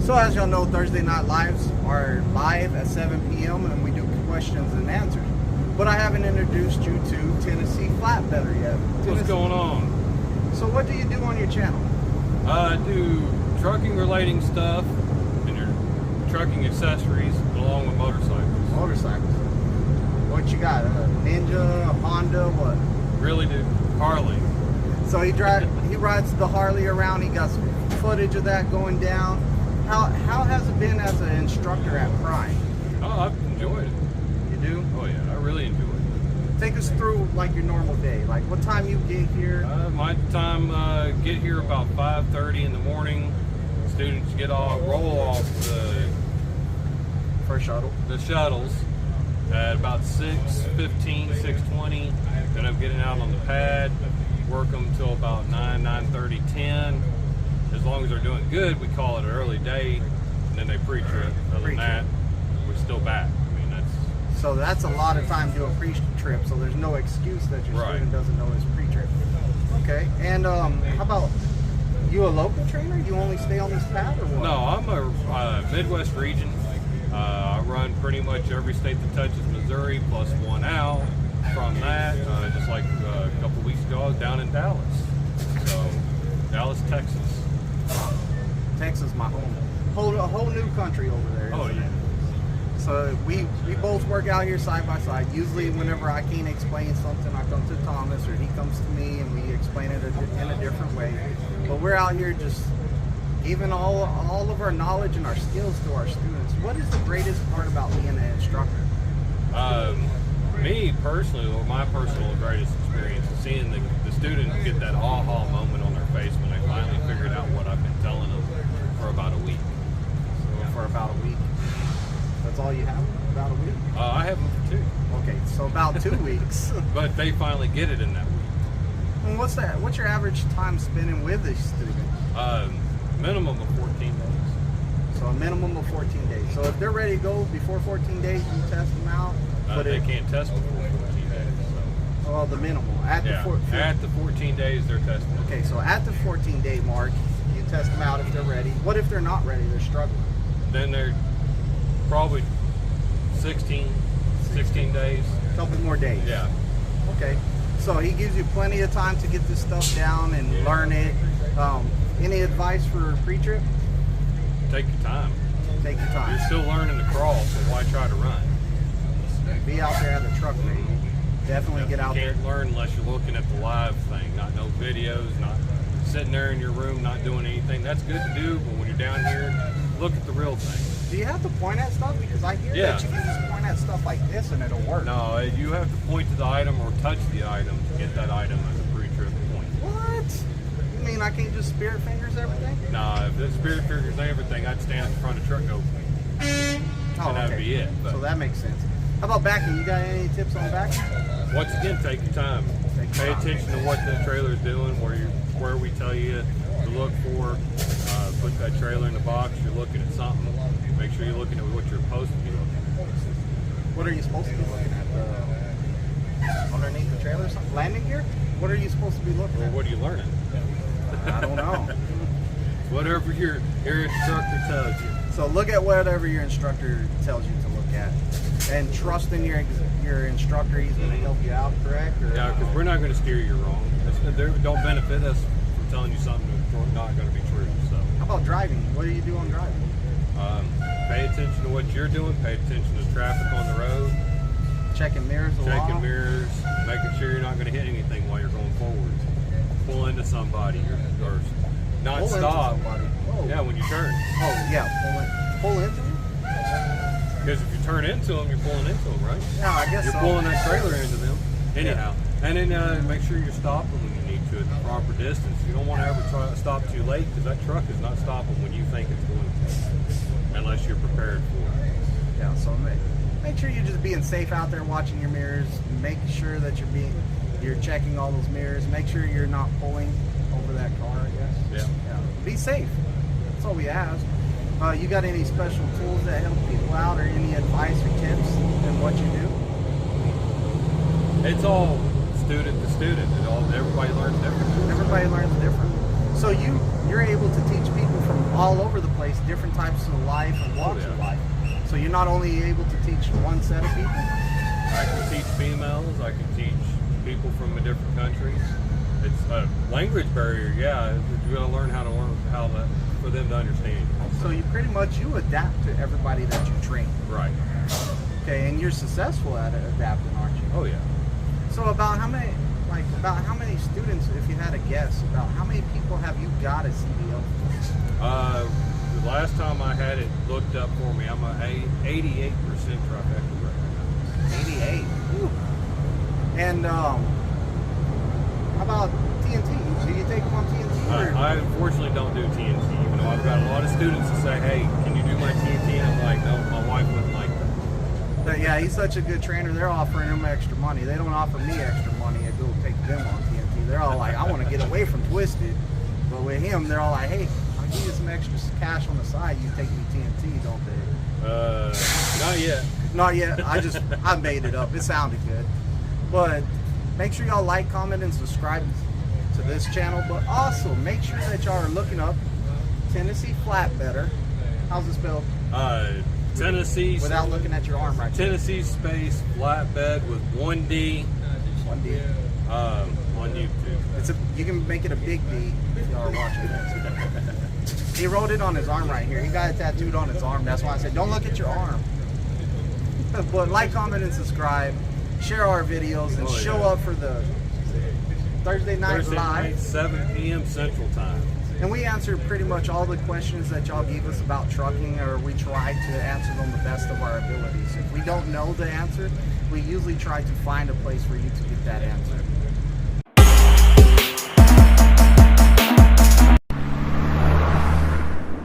So as y'all know, Thursday Night Lives are live at 7 p.m. and we do questions and answers. But I haven't introduced you to Tennessee Flatbeder yet. What's going on? So what do you do on your channel? I do trucking relating stuff and your trucking accessories along with motorcycles. Motorcycles. What you got? A Ninja, a Honda, what? Really do Harley. So he rides the Harley around. He got some footage of that going down. How has it been as an instructor at Prime? Oh, I've enjoyed it. You do? Oh yeah, I really enjoy it. Take us through like your normal day. Like what time you get here? My time get here about 5:30 in the morning. Students roll off the First shuttle. The shuttles at about 6:15, 6:20. Then I'm getting out on the pad, work them till about 9:30, 10. As long as they're doing good, we call it an early day, and then they pre-trip. Other than that, we're still back. I mean, so that's a lot of time doing pre-trip, so there's no excuse that your student doesn't know his pre-trip. Okay, and how about, you a local trainer? You only stay on this pad or what? No, I'm a Midwest region. I run pretty much every state that touches Missouri, plus one out. From that, just like a couple weeks ago, I was down in Dallas. So, Dallas, Texas. Texas, my home. A whole new country over there. Oh yeah. So we both work out here side by side. Usually, whenever I can't explain something, I come to Thomas or he comes to me, and we explain it in a different way. But we're out here just giving all of our knowledge and our skills to our students. What is the greatest part about being an instructor? Me personally, or my personal greatest experience is seeing the student get that aha moment on their face when they finally figured out what I've been telling them for about a week. So for about a week. That's all you have? About a week? I have them for 2. Okay, so about 2 weeks. But they finally get it in that week. And what's your average time spending with a student? Minimum of 14 days. So a minimum of 14 days. So if they're ready to go before 14 days, you test them out. But they can't test before 14 days. So. Well, the minimal. At the 14 days, they're tested. Okay, so at the 14-day mark, you test them out if they're ready. What if they're not ready? They're struggling. Then they're probably 16 days. A couple more days. Yeah. Okay. So he gives you plenty of time to get this stuff down and learn it. Any advice for pre-trip? Take your time. Take your time. You're still learning to crawl, so why try to run? Be out there at the truck meet. Definitely get out there. You can't learn unless you're looking at the live thing, not no videos, not sitting there in your room, not doing anything. That's good to do, but when you're down here, look at the real thing. Do you have to point at stuff? Because I hear that you can just point at stuff like this and it'll work. No, you have to point to the item or touch the item to get that item as a pre-trip point. What? You mean I can't just spirit fingers everything? No, if it's spirit fingers and everything, I'd stand in front of the truck and go, and that'd be it. But so that makes sense. How about backing? You got any tips on backing? Once again, take your time. Pay attention to what the trailer is doing, where we tell you to look for. Put that trailer in the box. You're looking at something. Make sure you're looking at what you're supposed to be looking at. What are you supposed to be looking at? Underneath the trailer or something? Landing gear? What are you supposed to be looking at? What are you learning? I don't know. Whatever your instructor tells you. So look at whatever your instructor tells you to look at. And trust in your instructor. He's going to help you out, correct? Or, yeah, because we're not going to steer you wrong. They don't benefit us from telling you something that's not going to be true. So. How about driving? What do you do on driving? Pay attention to what you're doing. Pay attention to traffic on the road. Checking mirrors a lot. Checking mirrors. Making sure you're not going to hit anything while you're going forward. Pull into somebody or not stop. Yeah, when you turn. Oh, yeah. Pull into them? Because if you turn into them, you're pulling into them, right? Yeah, I guess you're pulling that trailer into them. Anyhow. Yeah. And then make sure you're stopping when you need to at the proper distance. You don't want to ever try to stop too late because that truck is not stopping when you think it's going to, unless you're prepared for it. Yeah, so make sure you're just being safe out there, watching your mirrors, make sure that you're checking all those mirrors, make sure you're not pulling over that car, I guess. Yeah. Be safe. That's all we ask. You got any special tools that help people out or any advice or tips in what you do? It's all student to student. Everybody learns different. Everybody learns different. So you're able to teach people from all over the place different types of life and walks of life. So you're not only able to teach one set of people. I can teach females. I can teach people from different countries. It's a language barrier, yeah. You got to learn how to for them to understand. So you pretty much adapt to everybody that you train. Right. Okay, and you're successful at adapting, aren't you? Oh yeah. So about how many students, if you had a guess, about how many people have you got at CDL? The last time I had it looked up for me, I'm a 88% trifecta right 88. Whew. And how about TNT? Do you take them on TNT? I unfortunately don't do TNT, even though I've got a lot of students that say, hey, can you do my TNT? And I'm like, no, my wife wouldn't like that. But yeah, he's such a good trainer. They're offering him extra money. They don't offer me extra money to go take them on TNT. They're all like, I want to get away from Twisted. But with him, they're all like, hey, I'll give you some extra cash on the side. You take me TNT, don't they? Not yet. Not yet. I made it up. It sounded good. But make sure y'all like, comment, and subscribe to this channel. But also make sure that y'all are looking up Tennessee Flatbeder. How's it spelled? Tennessee. Without looking at your arm right there. Tennessee space flatbed with 1D. 1D. On YouTube. You can make it a big D if y'all are watching this. He wrote it on his arm right here. He got it tattooed on his arm. That's why I said don't look at your arm. But like, comment, and subscribe. Share our videos and show up for the Thursday night live. 7 p.m. Central Time. And we answer pretty much all the questions that y'all give us about trucking, or we try to answer them the best of our abilities. If we don't know the answer, we usually try to find a place for you to get that answer.